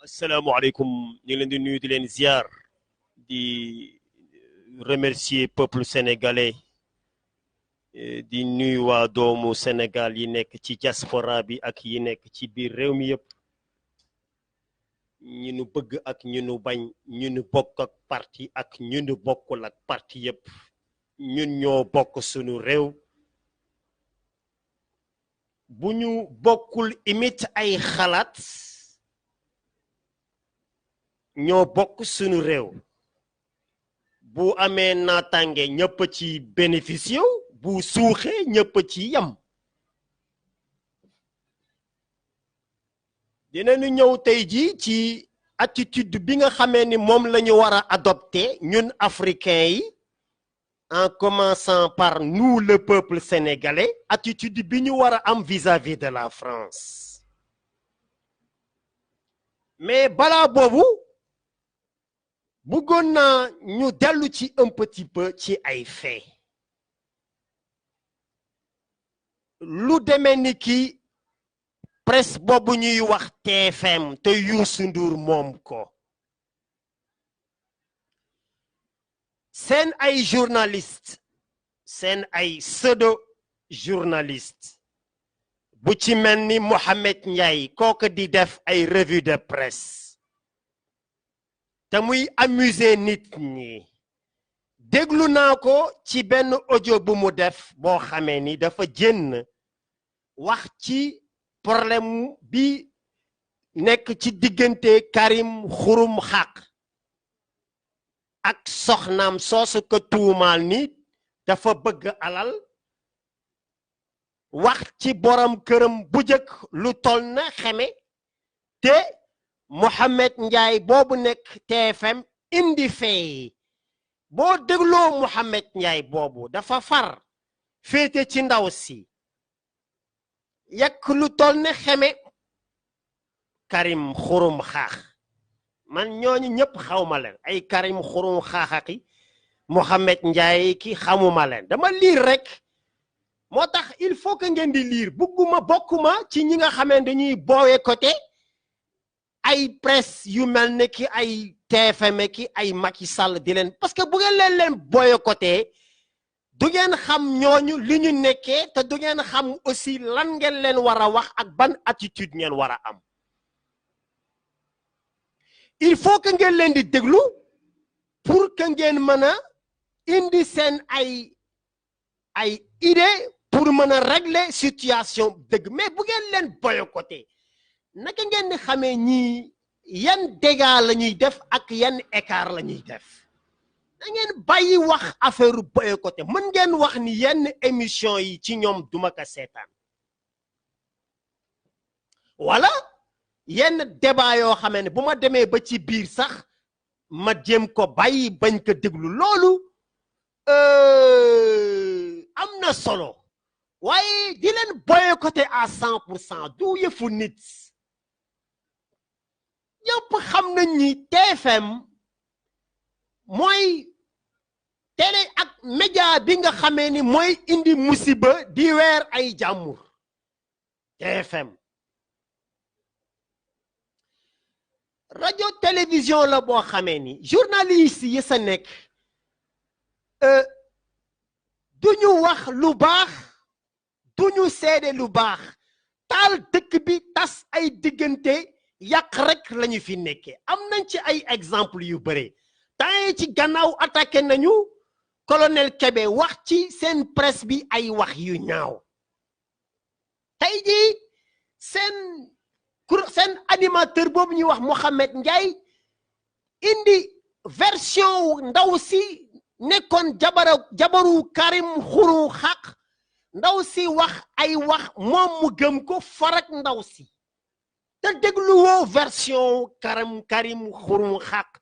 asalaamaaleykum ñu ngi leen di nuyu di leen ziar di remercier peuple sénégalais di nuyu waa doomu Sénégal yi nekk ci diaspora bi ak yi nekk ci biir réew mi yëpp ñi nu bëgg ak ñi nu bañ ñu nu bokk ak parti ak ñu nu bokkul ak parti yëpp ñun ñoo bokk sunu réew bu ñu bokkul imit ay xalaat ñoo bokk sunu réew bu amee naataange ñëpp ci bénéficié bu suuxee ñëpp ci yam dinañu ñëw tey ji ci attitude bi nga xamee ni moom la ñu war a adopter ñun africains yi en commençant par nous le peuple sénégalais attitude bi ñu war a am vis-à-vis de la France mais balaa boobu bëggoon naa ñu dellu ci un petit peu ci ay fait lu demee ni ki presse boobu ñuy wax TFM te Youssou Ndour moom ko seen ay journaliste seen ay pseudo journaliste bu ci mel ni Mohamed Ndiaye kooku di def ay revue de presse te muy amuser nit ñi déglu naa ko ci benn audio bu mu def boo xamee ni dafa génn wax ci problème bi nekk ci diggante Karim Xurum Xaq ak soxnaam soosu ko tuumaal ni dafa bëgg alal wax ci borom këram bu jëkk lu tol na xeme te Mohamed Ndiaye boobu nekk TFM indi fee boo dégloo Mohamed Ndiaye boobu dafa far féete ci ndaw si yekk lu tol ne xeme Karim Xurum Xaax man ñooñu ñëpp xawma leen ay Karim Xurum Xaaxaki Mohamed Ndiaye ki xamuma leen dama liir rek moo tax il faut que ngeen di liir bugguma bokkuma ci ñi nga xamee dañuy boowee côté ay presse yu mel ne ki ay TFM ki ay Macky Sall di leen parce que bu ngeen leen boycotté du ngeen xam ñooñu li ñu nekkee te du ngeen xam aussi lan ngeen leen war a wax ak ban attitude ngeen war a am il faut que ngeen leen di déglu pour que ngeen mën a indi seen ay idée pour mën a régler situation dëgg mais bu ngeen leen boycotté naka ngeen di xamee ñii yan dégâts la ñuy def ak yan écart la ñuy def da ngeen bàyyi wax affaire boycotté mën ngeen wax ni yenn émission yi ci ñoom duma ko seetaan wala yenn débat yoo xamee ne bu ma demee ba ci biir sax ma jéem ko bàyyi bañ ko déglu loolu am na solo waaye di leen boycotté à 100% du yëfu nit ñëpp xam nañ ni TFM mooy télé ak média bi nga xamee ni mooy indi musiba di weer ay jàmbur TFM rajo télévision la boo xamee ni journaliste yi sa nekk duñu wax lu baax duñu seede lu baax taal dëkk bi tas ay diggante yàq rek lañu fi nekkee am nañ ci ay exemple yu bare temps ci gannaaw attaqué nañu colonel Kébé wax ci seen presse bi ay wax yu ñaaw tey jii seen animateur boobu ñuy wax Mohamed Ndiaye indi version ndaw si nekkoon jabaru Karim Xurum Xaq ndaw si wax ay wax moom mu gëm ko farak ndaw si te dégluwoo version Karim Xurum Xaq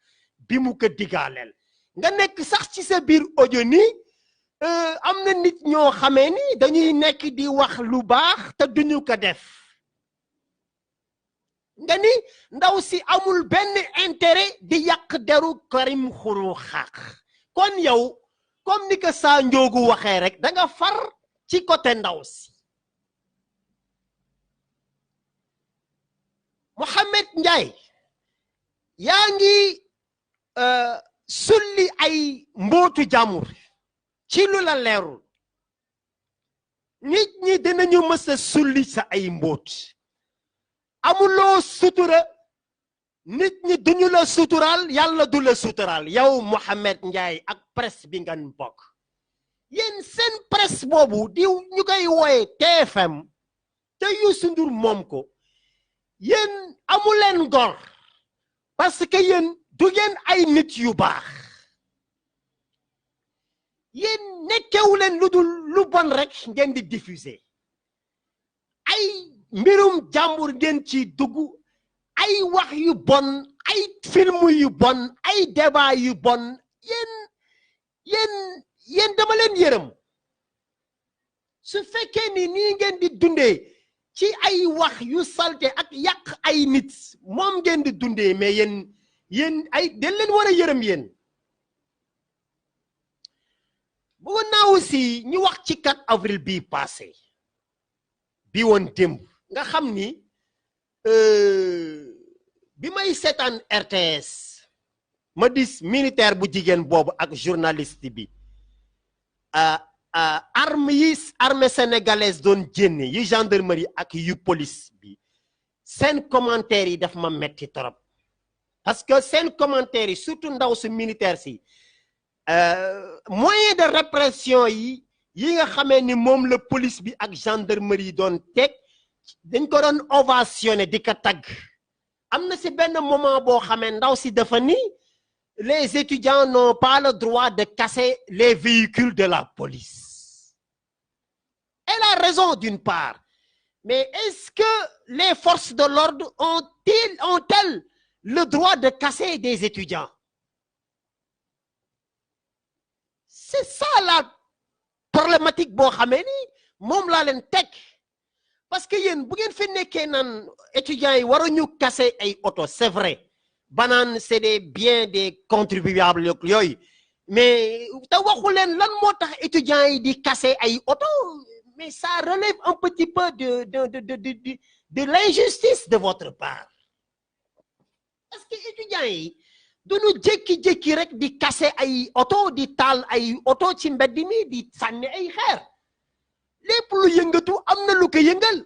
bi mu ko digaaleel nga nekk sax ci sa biir audio ni am na nit ñoo xamee ni dañuy nekk di wax lu baax te duñu ko def nga ni ndaw si amul benn intérêt di yàq deru Karim Xurum Xaq kon yow comme ni ko saa njoogu waxee rek da nga far ci côté ndaw si Mohamed Ndiaye yaa ngi sulli ay mbootu jàmbur ci lu la leerul nit ñi dinañu mës a sulli sa ay mboot amuloo sutura nit ñi duñu la suturaal yàlla du la suturaal yow Mohamed Ndiaye ak presse bi ngeen bokk yéen seen presse boobu di ñu koy wooye TFM te Youssou Ndour moom ko yéen amuleen ngor parce que yéen du ngeen ay nit yu baax yéen nekkewuleen lu dul lu bon rek ngeen di diffuser ay mbirum jàmbur ngeen ci dugg ay wax yu bon ay film yu bon ay débat yu bon yéen dama leen yërëm su fekkee ni nii ngeen di dundee ci ay wax yu salte ak yàq ay nit moom ngeen di dundee mais yéen ay den leen war a yërëm yéen bëggoon naa aussi ñu wax ci 4 avril bii passé bi woon démb nga xam ni bi may seetaan RTS ma dis militaire bu jigéen boobu ak journaliste bi armée sénégalaise doon jénne yu gendarmerie ak yu police bi seen commentaire yi daf ma metti trop parce que seen commentaire yi surtout ndaw su militaire si moyen de répression yi nga xamee ni moom la police bi ak gendarmerie doon teg dañ ko doon ovationné di ko tagg am na si benn moment boo xamee ndaw si dafa ni les étudiants n'ont pas le droit de casser les véhicules de la police. Elle a raison d'une part, mais est-ce que les forces de l'ordre ont-elles le droit de casser des étudiants? C'est ça la problématique boo xamee ni moom laa leen teg parce que yéen bu ngeen fi nekkee naan étudiants yi waruñu casser ay oto c'est vrai. Banaan c'est des biens des contribuables yooyu mais te waxu leen lan moo tax étudiants yi di casser ay oto mais ça relève un petit peu de l'injustice de votre part parce que étudiants yi duñu jékki-jékki rek di casser ay oto di taal ay oto ci mbedd mi di sànni ay xeer lépp lu yëngatu am na lu ko yëngal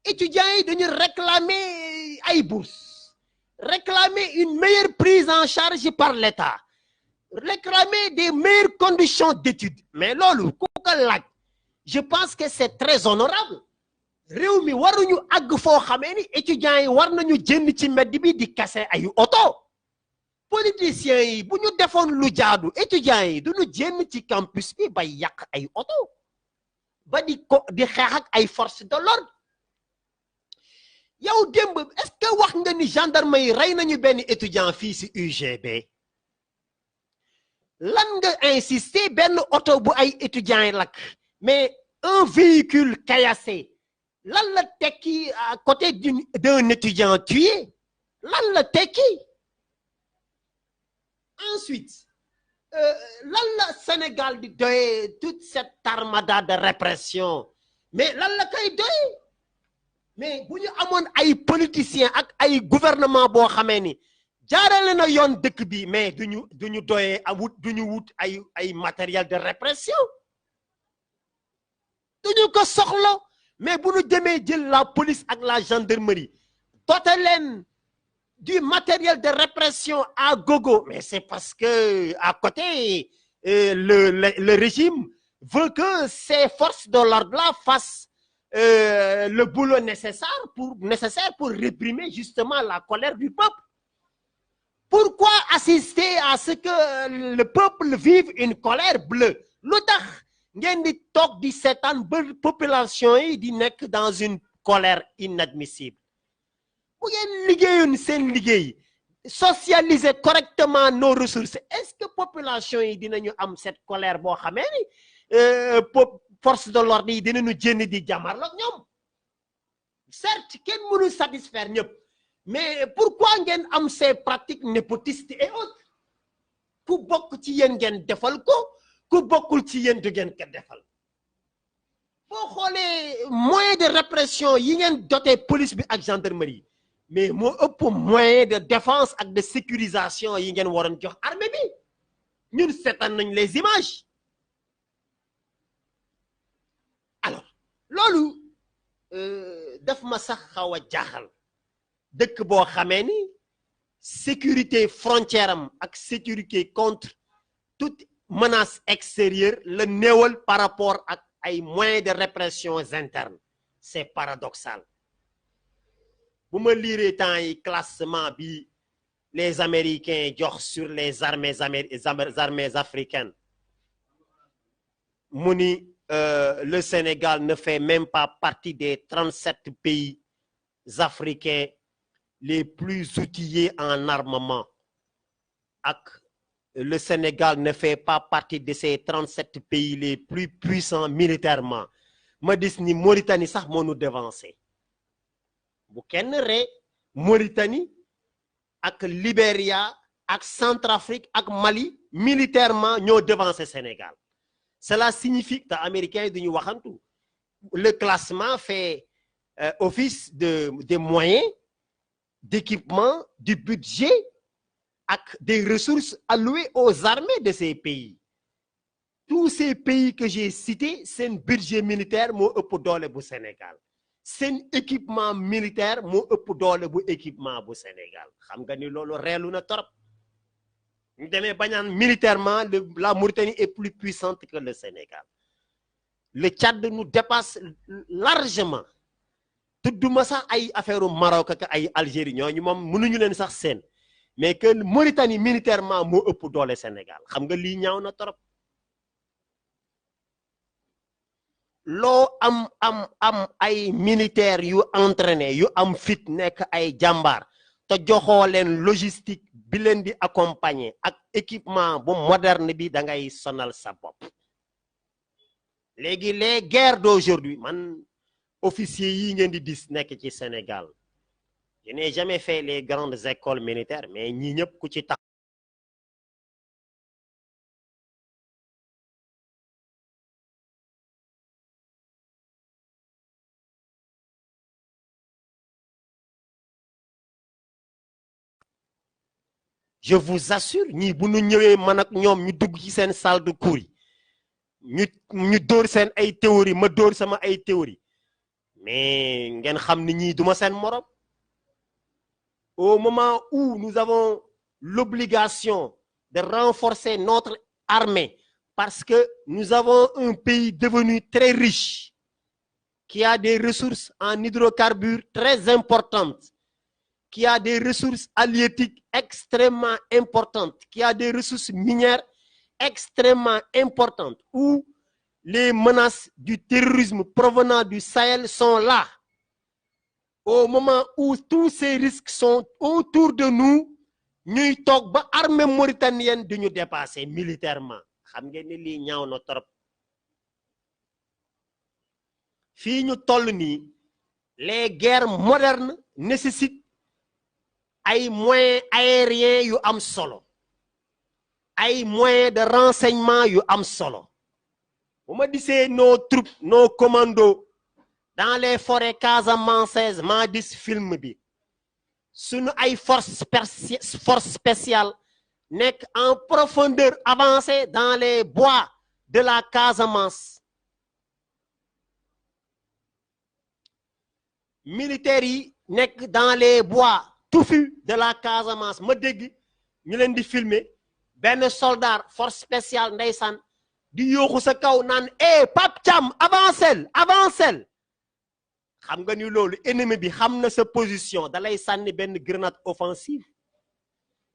étudiants yi dañu réclamer ay bourses réclamer une meilleure prise en charge par l'État, réclamer des meilleures conditions d'études. Mais loolu ku ko laaj je pense que c'est très honorable réew mi waruñu àgg foo xamee ni étudiants yi war nañu jënd ci mbedd bi di kase ay oto politiciens yi bu ñu defoon lu jaadu étudiants yi duñu jënd ci campus bi bay yàq ay oto ba di xeex ak ay forces de l'ordre yow démb est-ce que wax nga ni gendarme yi rey nañu benn étudiant fii ci UGB lan nga insister benn oto bu ay étudiants yi lakk mais un véhicule caillassé lan la tekki à côté d'un étudiant tué lan la tekki ensuite lan la Sénégal di doyee toute cette armada de répression mais lan la koy doyee mais bu ñu amoon ay politiciens ak ay gouvernement boo xamee ni jaarale na yoon dëkk bi mais duñu doyee duñu wut ay matériel de répression duñu ko soxla mais bu ñu demee jël la police ak la gendarmerie dote leen du matériel de répression à gogo mais c'est parce que à côté le régime veut que ces forces de l'ordre-là fassent le boulot nécessaire pour réprimer justement la colère du peuple. Pourquoi assister à ce que le peuple vive une colère bleue? Lu tax ngeen di toog di seetaan ba population yi di nekk dans une colère inadmissible bu ngeen liggéeyoon seen liggéey socialiser correctement nos ressources est-ce que population yi dinañu am cette colère boo xamee ni force de l'ordre yi dinañu jénn di jàmmarloo ak ñoom certes kenn mënu satisfaire ñëpp mais pourquoi ngeen am ces pratiques népotistes et autres ku bokk ci yéen ngeen defal ko ku bokkul ci yéen du ngeen ko defal boo xoolee moyen de répression yi ngeen doté police bi ak gendarmerie mais moo ëpp moyen de défense ak de sécurisation yi ngeen waroon jox armée bi ñun seetaan nañ les images alors loolu daf ma sax xaw a jaaxal dëkk boo xamee ni sécurité frontière am ak sécurité contre toute menace extérieure la néewal par rapport ak ay moyens de répression interne c'est paradoxal bu ma liiree temps yi classement bi les Américains jox sur les armées africaines mu ni le Sénégal ne fait même pas partie des 37 pays africains les plus outillés en armement ak le Sénégal ne fait pas partie de ces 37 pays les plus puissants militairement ma dis ni Mauritanie sax moo nu devancé bu kenn ree Mauritanie ak Libéria ak Centrafrique ak Mali militairement ñoo devancé Sénégal cela signifie que américains yi duñu waxantu le classement fait office des moyens d'équipement du budget ak des ressources allouées aux armées de ces pays tous ces pays que j'ai cités seen budget militaire moo ëpp doole bu Sénégal seen équipement militaire moo ëpp doole bu équipement bu Sénégal xam nga ni loolu reelu na torop ñu demee bañaan militairement la Mauritanie est plus puissante que le Sénégal le Tchad nous dépasse largement tudduma sax ay affaire Maroc ak ay Algérie ñooñu moom mënuñu leen sax seen mais que Mauritanie militairement moo ëpp doole Sénégal xam nga lii ñaaw na torop loo am ay militaires yu entraîné yu am fit nekk ay jàmbaar te joxoo leen logistique bi leen di accompagner ak équipement bu moderne bi da ngay sonal sa bopp léegi les guerres d'aujourd'hui man officiers yi ngeen di dis nekk ci Sénégal je n'ai jamais fait les grandes écoles militaires mais ñi ñëpp ku ci tax je vous assure ñii bu ñu ñëwee man ak ñoom ñu dugg ci seen salle de cours yi ñu dóor seen ay théorie ma dóor sama ay théorie mais ngeen xam ni ñii duma seen morom au moment où nous avons l'obligation de renforcer notre armée parce que nous avons un pays devenu très riche qui a des ressources en hydrocarbures très importantes qui a des ressources halieutiques extrêmement importantes, qui a des ressources minières extrêmement importantes, où les menaces du terrorisme provenant du Sahel sont là. Au moment où tous ces risques sont autour de nous, ñuy toog ba armée mauritanienne di ñu dépasser militairement xam ngeen ni lii ñaaw na trop fii ñu toll nii les guerres modernes nécessitent ay moyens aériens yu am solo ay moyens de renseignement yu am solo bu ma disee nos troupes nos commandos dans les forêts casamançaises maa dis film bi sunu ay force spéciale nekk en profondeur avancée dans les bois de la Casamance militaires yi nekk dans les bois touffus de la Casamance ma dégg ñu leen di filmer benn soldat force spéciale ndeysaan di yooxu sa kaw naan Pape Thiam avancel xam nga ni loolu ennemi bi xam na sa position dalay sànni benn grenade offensive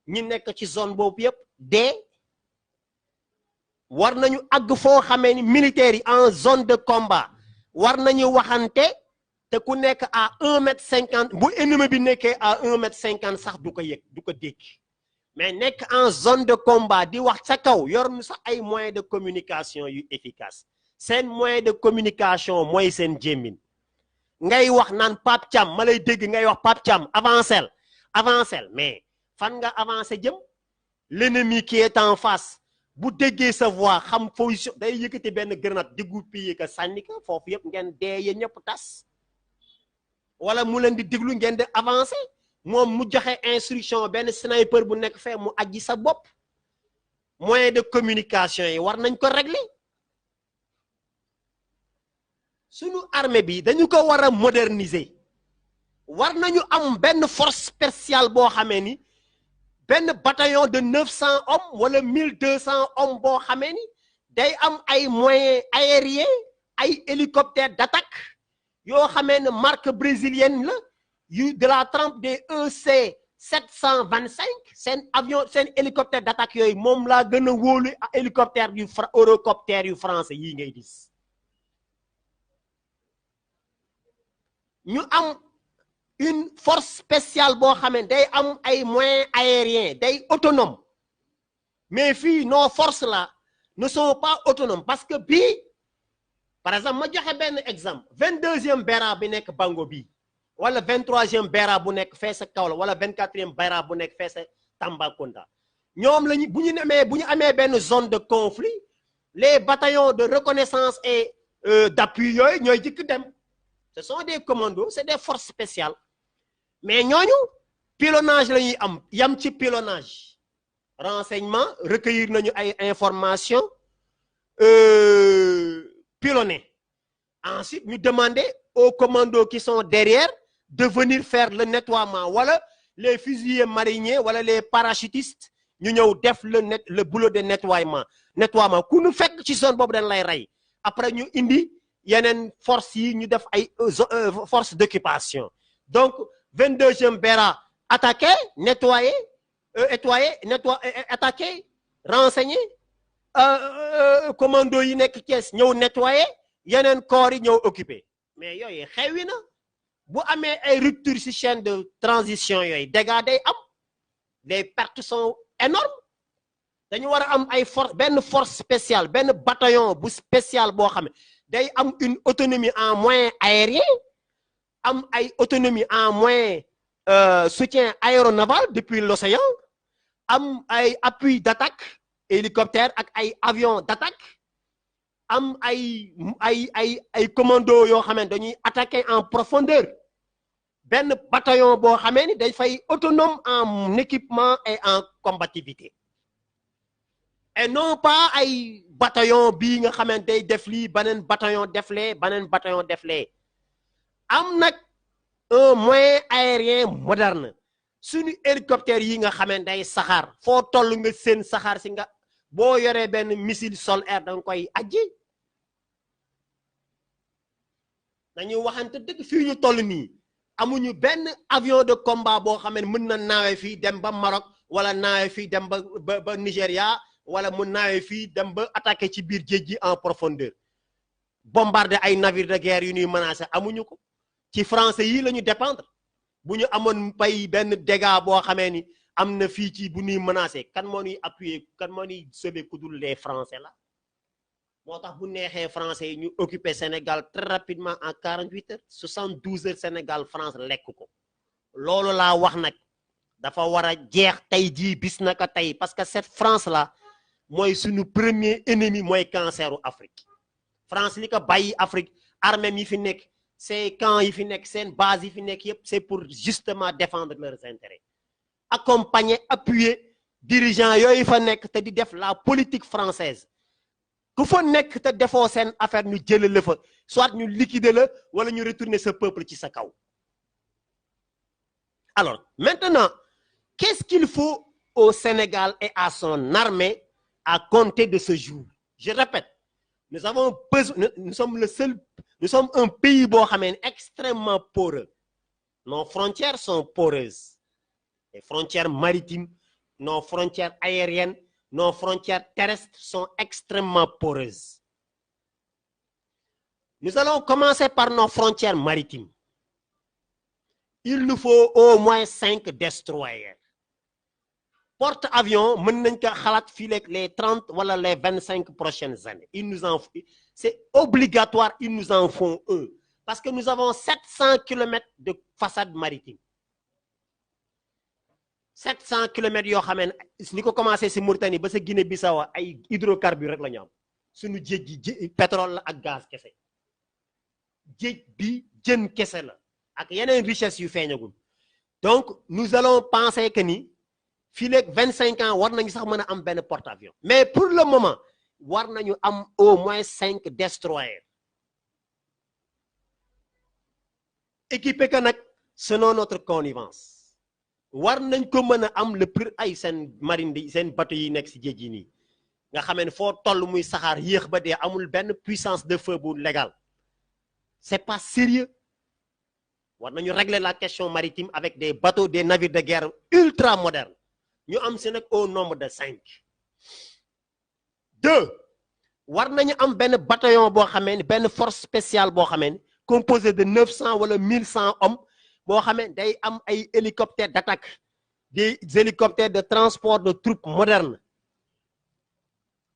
ñi nekk ci zone boobu yëpp war nañu àgg foo xamee ni militaires yi en zone de combat war nañu waxante te ku nekk à 1,50 m bu ennemi bi nekkee à 1,50 m sax du ko yëg du ko dégg mais nekk en zone de combat di wax sa kaw yor nu sax ay moyens de communication yu efficace seen moyen de communication mooy seen jémmin ngay wax naan Pape Thiam ma lay dégg ngay wax Pape Thiam avancel mais fan nga avancé jëm l'ennemi qui est en face bu déggee sa voix xam position day yëkkati benn grenade dégoupiller ka sànni ka foofu yëpp ngeen dee yéen ñëpp tas wala mu leen di déglu ngeen di avancé moom mu joxe instruction benn sniper bu nekk fee mu aji sa bopp moyen de communication yi war nañ ko régler sunu armée bi dañu ko war a moderniser war nañu am benn force spéciale boo xamee ni benn bataillon de 900 hommes wala 1200 hommes boo xamee ni day am ay moyens aériens ay hélicoptères d'attaque yoo xamee ne marque brésilienne la yu de la trempe des EC 725 seen avion seen hélicoptère d'attaque yooyu moom laa gën a wóolu hélicoptère yu eurocoptère yu français yii ngay gis ñu am une force spéciale boo xamee day am ay moyens aériens day autonome mais fii nos forces là ne sont pas autonomes parce que bii par exemple ma joxe benn exemple 22e Bera bi nekk Bango bii wala 23e Bera bu nekk fee sa Kaolack wala 24e Bera bu nekk fee sa Tambacounda ñoom lañu bu ñu amee benn zone de conflit les bataillons de reconnaissance et d'appui yooyu ñooy jëkk dem ce sont des commandos c'est des forces spéciales mais ñooñu pilonnage la ñuy am yam ci pilonnage renseignement recueillir nañu ay informations pilonnées ensuite ñu demander aux commandos qui sont derrière de venir faire le nettoiement wala les fusiliers mariniers wala les parachutistes ñu ñëw def le boulot de nettoiement ku ñu fekk ci zone boobu dañ lay rey après ñu indi yeneen force yi ñu def ay force d'occupation donc 22e Bera attaqué nettoyer attaqué renseigner commando yi nekk Thiès ñëw nettoyer yeneen corps yi ñëw occupé mais yooyu xewi na bu amee ay rupture ci chaîne de transition yooyu dégâts day am les pertes sont énormes dañu war a am ay benn force spéciale benn bataillon bu spécial boo xam ne day am une autonomie en moyens aériens am ay autonomie en moyens soutien aéronaval depuis l'océan am ay appui d'attaque hélicoptère ak ay avions d'attaque am ay commando yoo xam ne dañuy attaquer en profondeur benn bataillon boo xamee ni day fay autonome en équipement et en combativité et non pas ay bataillon bii nga xamante day def lii beneen bataillon def lee am nag un moyen aérien moderne suñu hélicoptère yi nga xamante day saxaar foo toll nga seen saxaar si nga boo yoree benn missile sol-air da nga koy ajji dañuy waxante dëgg fii ñu toll nii amuñu benn avion de combat boo xam ne mën na naawe fii dem ba Maroc wala naawe fii dem ba Nigéria wala mu naawe fii dem ba attaquer ci biir géej gi en profondeur bombarder ay navires de guerre yu ñuy menacer amuñu ko ci français yi la ñu dépendre bu ñu amoon pay benn dégât boo xamee ni am na fii ci bu ñuy menacer kan moo ñuy appuyer kan moo ñuy sauver ku dul les français la moo tax bu neexee français yi ñu occuper Sénégal très rapidement en 48 heures 72 heures Sénégal France lekk ko loolu laa wax nag dafa war a jeex tey jii bis naka tey parce que cette France là mooy suñu premier ennemi mooy canceru Afrique France li ko bàyyi Afrique armée yi fi nekk ces camps yi fi nekk seen base yi fi nekk yëpp c'est pour justement défendre leurs intérêts accompagner appuyer dirigeants yooyu fa nekk te di def la politique française ku fa nekk te defoo seen affaire ñu jëlee la fa soit ñu liquider la wala ñu retourner ce peuple ci sa kaw. Alors maintenant qu'est-ce qu'il faut au Sénégal et à son armée à compter de ce jour? Je répète, nous avons besoin, nous sommes un pays boo xamee extrêmement poreux. Nos frontières sont poreuses. Les frontières maritimes, nos frontières aériennes, nos frontières terrestres sont extrêmement poreuses. Nous allons commencer par nos frontières maritimes. Il nous faut au moins 5 destroyers. Porte-avions, mën nañ ko xalaat fii les 30 wala les 25 prochaines années. C'est obligatoire, ils nous en font un. Parce que nous avons 700 kilomètres de façade maritime. 700 kilomètres yoo xam ne li ko commencé si Mauritanie ba sa Guinée-Bissau ay hydrocarbures rek la ñu am suñu géej gi pétrole la ak gaz kese géej bi jën kese la ak yeneen richesse yu feeñagul donc nous allons penser que ni fii léegi 25 ans war nañu sax mën a am benn porte-avions mais pour le moment war nañu am au moins 5 destroyers équipé que nag selon notre connivence war nañ ko mën a am le prix ay seen marine di seen bateau yi nekk si géej gi nii nga xamee ne foo toll muy saxaar yéex ba dee amul benn puissance de feu bu légal c'est pas sérieux war nañu régler la question maritime avec des bateaux des navires de guerre ultra modernes ñu am si nag au nombre de 5. 2 war nañu am benn bataillon boo xamee ne benn force spéciale boo xamee ne composé de 900 wala 1100 hommes boo xamee day am ay hélicoptères d'attaque des hélicoptères de transport de troupes modernes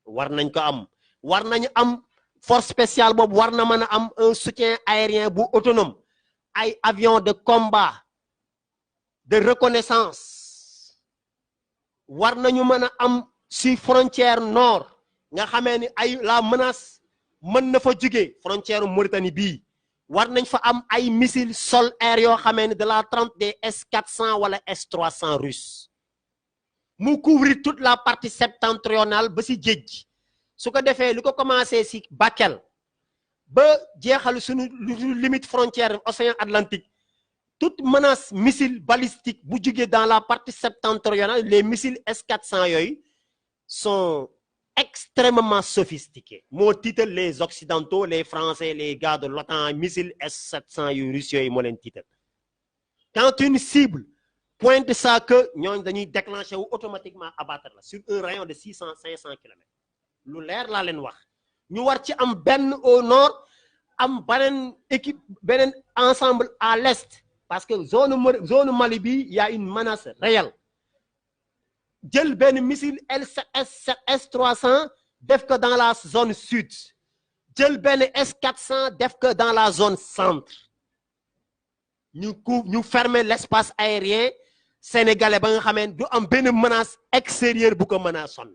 war nañ ko am war nañu am force spéciale boobu war na mën a am un soutien aérien bu autonome ay avions de combat de reconnaissance war nañu mën a am si frontière nord nga xamee ni ay la menace mën na fa jóge frontière Mauritanie bii war nañ fa am ay missiles sol air yoo xamee ni de la trempe des S-400 wala S-300 russes mu couvrir toute la partie septentrionale ba si géej gi su ko defee li ko commencé si Bakel ba jeexal suñu limite frontière océan Atlantique toute menace missile balistique bu jóge dans la partie septentrionale les missiles S-400 yooyu sont extrêmement sophistiqués moo tiital les occidentaux les français les gars de l'OTAN missiles S-700 yu russes yooyu moo leen tiital quand une cible pointe ça que ñooñu dañuy déclencher wu automatiquement abattre la sur un rayon de 600-500 kilomètres lu leer laa leen wax ñu war ci am benn au nord am beneen équipe beneen ensemble à l'est parce que zone Mali bi y a une menace réelle jël benn missile S-300 def ko dans la zone sud jël benn S-400 def ko dans la zone centre ñu fermer l'espace aérien sénégalais ba nga xamee du am benn menace extérieure bu ko mën a sonn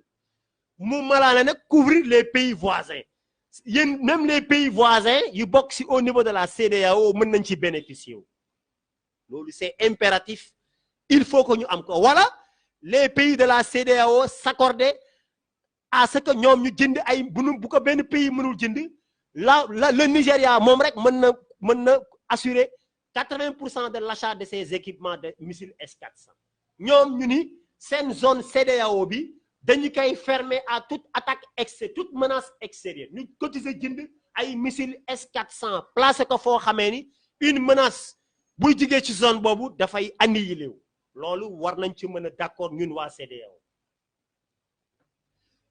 mu malaane nag couvrir les pays voisins yéen même les pays voisins yu bokk si au niveau de la CEDEAO mën nañ ci bénéficier wu loolu c'est impératif il faut que ñu am ko wala les pays de la CEDEAO s'accorder à ce que ñoom ñu jënd ay bu ko benn pays mënul jënd le Nigeria moom rek mën na assurer 80% de l'achat de ces équipements de missiles S-400 ñoom ñu ni seen zone CEDEAO bi dañu koy fermer à toute attaque toute menace extérieure ñu cotiser jënd ay missiles S-400 placé ko foo xamee ni une menace buy jigee ci zone boobu dafay annihiler wu loolu war nañ ci mën a d'accord ñun waa CEDEAO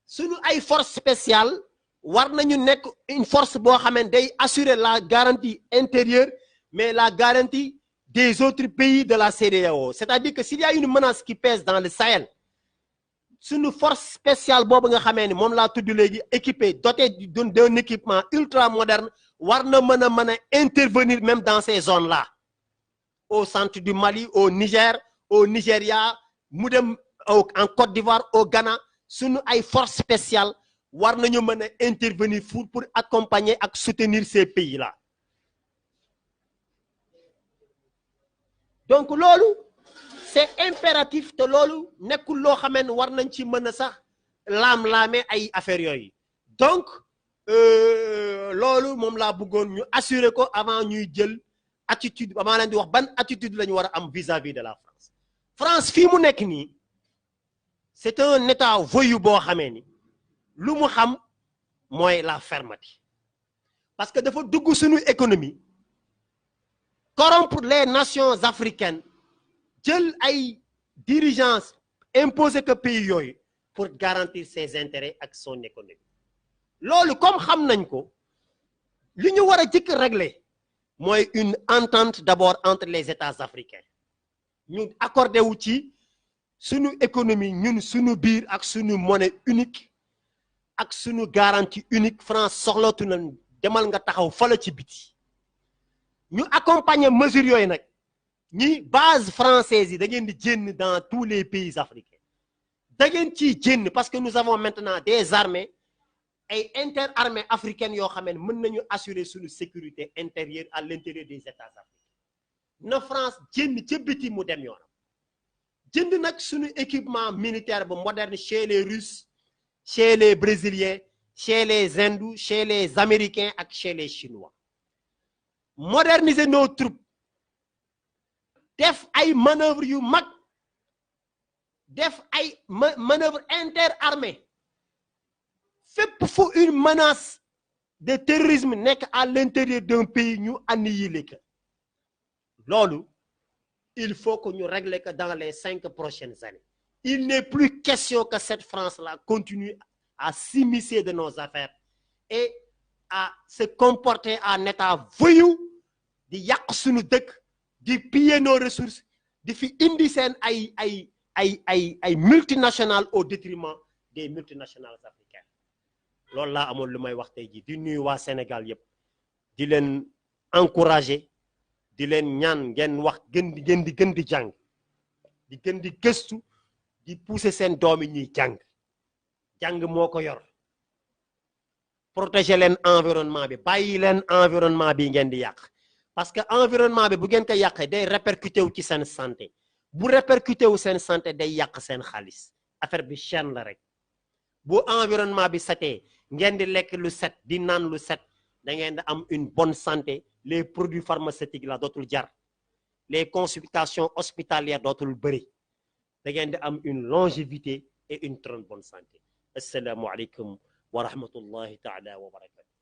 suñu ay force spéciale war nañu nekk une force boo xamee ne day assurer la garantie intérieure mais la garantie des autres pays de la CEDEAO c'est-à-dire que s'il y a une menace qui pèse dans le Sahel suñu force spéciale boobu nga xamee ni moom laa tudd léegi équipé doté d'un équipement ultra moderne war na mën a intervenir même dans ces zones-là au centre du Mali au Niger au Nigeria mu dem en Côte d'Ivoire au Ghana suñu ay force spéciale war nañu mën a intervenir pour accompagner ak soutenir ces pays-là donc loolu c'est impératif te loolu nekkul loo xamee ne war nañ ci mën a sax laam-laamee ay affaires yooyu donc loolu moom laa bëggoon ñu assurer ko avant ñuy jël attitude ba maa leen di wax ban attitude la ñu war a am vis-à-vis de la France. France fii mu nekk nii c'est un état voyou boo xamee ni lu mu xam mooy la fermeté parce que dafa dugg suñu économie corrompre les nations africaines jël ay dirigeants imposer que pays yooyu pour garantir ses intérêts ak son économie loolu comme xam nañ ko li ñu war a jëkk régler mooy une entente d'abord entre les États africains ñu accordé wu ci sunu économie ñun sunu biir ak sunu monnaie unique ak sunu garantie unique France soxlootu na demal nga taxaw fala ci biti ñu accompagner mesures yooyu nag ñi base française yi da ngeen di génn dans tous les pays africains da ngeen ciy génn parce que nous avons maintenant des armées ay interarmées africaines yoo xam ne mën nañu assurer suñu sécurité intérieure à l'intérieur des États africains na France jënd ca biti mu dem yoonam jënd nag suñu équipement militaire bu moderne chez les Russes chez les Brésiliens chez les Hindous chez les Américains ak chez les Chinois moderniser nos troupes def ay manœuvres yu mag def ay manœuvres interarmées fépp fu une menace de terrorisme nekk à l'intérieur d'un pays ñu annihiler ko loolu il faut que ñu régler que dans les 5 prochaines années il n'est plus question que cette France-là continue à s'immiscer de nos affaires et à se comporter en état voyou di yàq suñu dëkk di piller nos ressources di fi indi seen ay multinationales au détriment des multinationales africaines loolu laa amoon lu may wax tey jii di nuyu waa Sénégal yëpp di leen encourager di leen ñaan ngeen wax gën di jàng di gën di gëstu di pousser seen doom yi ñuy jàng moo ko yor protéger leen environnement bi bàyyi leen environnement bi ngeen di yàq parce que environnement bi bu ngeen ko yàqee day répercuté wu ci seen santé bu répercuté wu seen santé day yàq seen xaalis affaire bi chaîne la rek bu environnement bi setee ngeen di lekk lu set di naan lu set da ngeen di am une bonne santé les produits pharmaceutiques la dootul jar les consultations hospitalières dootul bëri da ngeen di am une longévité et une très bonne santé. Assalamu alaikum wa rahmatullahi ta'ala wa barakatuh.